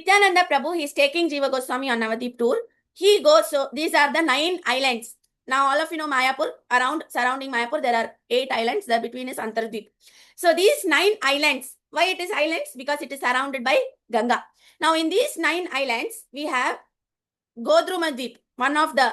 Nityananda Prabhu, he is taking Jiva Goswami on Navadip tour. He goes, so these are the 9 islands. Now all of you know Mayapur, around surrounding Mayapur, there are 8 islands, the between is Antardweep. So these 9 islands, why it is islands? Because it is surrounded by Ganga. Now in these 9 islands, we have Godrumadweep, one of the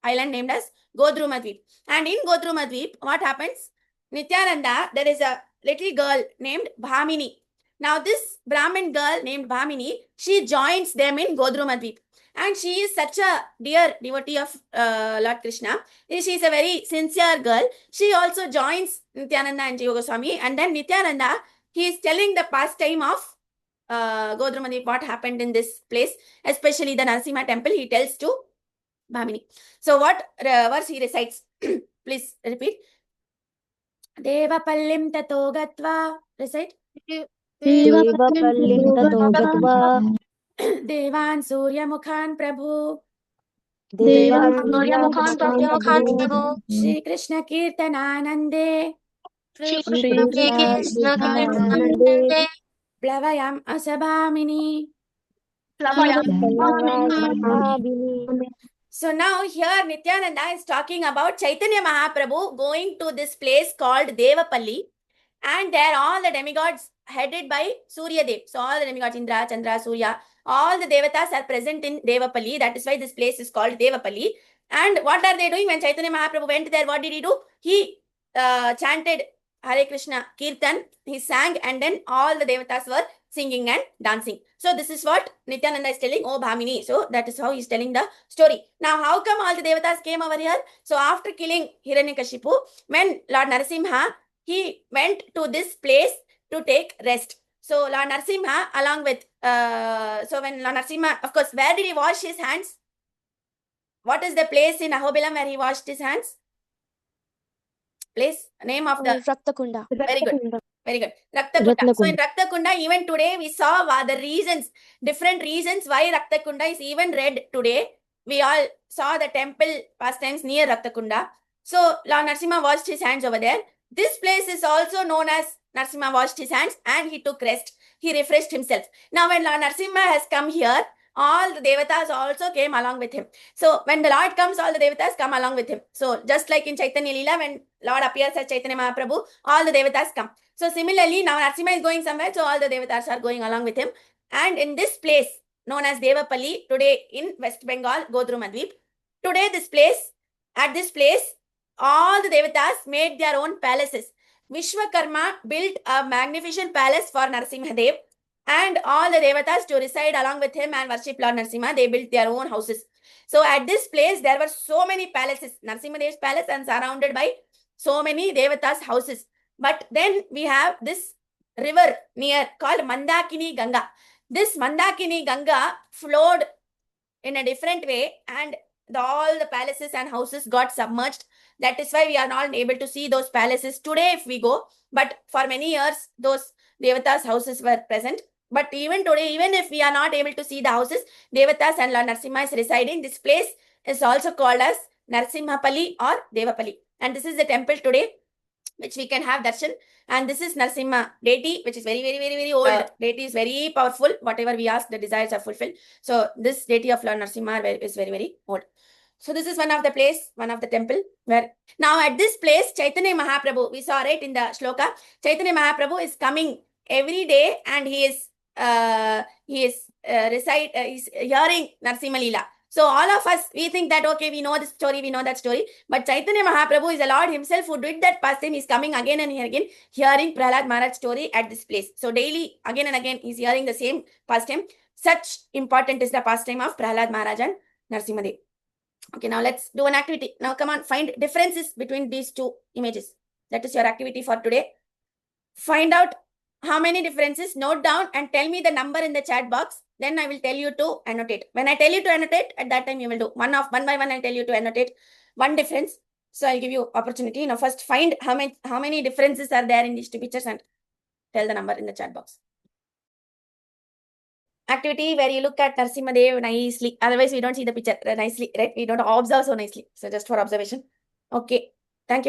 island named as Godrumadweep. And in Godrumadweep, what happens? Nityananda, there is a little girl named Bhamini. Now this Brahmin girl named Bhamini, she joins them in Godrumadweep. And she is such a dear devotee of Lord Krishna. She is a very sincere girl. She also joins Nityananda and Jiva Goswami. And then Nityananda, he is telling the pastime of Godrumadweep, what happened in this place, especially the Narasimha temple, he tells to Bhamini. So what verse he recites? Please repeat. Devapallim tato gatva. Recite. Devapallim tato gatva. Devan Surya Mukhan Prabhu. Devan Surya Mukhan Prabhu. Shri Krishna Kirtananande. Shri Krishna Kirtananande. Plavayam Asabhamini. So now here Nityananda is talking about Chaitanya Mahaprabhu going to this place called Devapalli, and there all the demigods headed by Surya Dev. So all the demigods, Indra, Chandra, Surya, all the devatas are present in Devapalli. That is why this place is called Devapalli. And what are they doing? When Chaitanya Mahaprabhu went there, what did he do? He chanted Hare Krishna Kirtan, he sang, and then all the devatas were singing and dancing. So this is what Nityananda is telling, oh Bhamini. So that is how he is telling the story. Now how come all the devatas came over here? So after killing Hiranyakashipu, when Lord Narasimha, he went to this place to take rest. So Lord Narasimha along with, so when Lord Narasimha, of course, where did he wash his hands? What is the place in Ahobilam where he washed his hands? Place, name of the Raktakunda. Very good. Very good. Raktakunda. So in Raktakunda, even today we saw the reasons, different reasons why Raktakunda is even red today. We all saw the temple pastimes near Raktakunda. So Lord Narasimha washed his hands over there. This place is also known as Narasimha washed his hands and he took rest. He refreshed himself. Now when Lord Narasimha has come here, all the devatas also came along with him. So when the Lord comes, all the devatas come along with him. So just like in Chaitanya Leela, when Lord appears as Chaitanya Mahaprabhu, all the devatas come. So similarly, now Narasimha is going somewhere, so all the devatas are going along with him. And in this place, known as Devapalli, today in West Bengal, Godrumadweep, today this place, at this place, all the devatas made their own palaces. Vishwakarma built a magnificent palace for Narasimha Dev, and all the devatas to reside along with him and worship Lord Narasimha. They built their own houses. So at this place, there were so many palaces, Narasimha Dev's palace, and surrounded by so many devatas' houses. But then we have this river near called Mandakini Ganga. This Mandakini Ganga flowed in a different way, and all the palaces and houses got submerged. That is why we are not able to see those palaces today if we go. But for many years, those devatas' houses were present. But even today, even if we are not able to see the houses, devatas and Lord Narasimha is residing. This place is also called as Narasimhapalli or Devapalli. And this is the temple today, which we can have darshan. And this is Narasimha deity, which is very old. Deity is very powerful. Whatever we ask, the desires are fulfilled. So this deity of Lord Narasimha is very old. So this is one of the place, one of the temple where now at this place, Chaitanya Mahaprabhu, we saw right in the shloka, Chaitanya Mahaprabhu is coming every day and he is hearing Narasimha Leela. So all of us, we think that, okay, we know this story, we know that story. But Chaitanya Mahaprabhu is the Lord himself who did that pastime. He's coming again and again, hearing Prahlad Maharaj story at this place. So daily, again and again, he's hearing the same pastime. Such important is the pastime of Prahlad Maharaj and Narasimha Dev. Okay, now let's do an activity. Now come on, find differences between these two images. That is your activity for today. Find out how many differences, note down and tell me the number in the chat box. Then I will tell you to annotate. When I tell you to annotate, at that time you will do one by one. I'll tell you to annotate one difference. So I'll give you opportunity. Now first find how many differences are there in these two pictures and tell the number in the chat box. Activity where you look at Narasimha Dev nicely. Otherwise, we don't see the picture nicely, right? We don't observe so nicely. So just for observation. Okay. Thank you.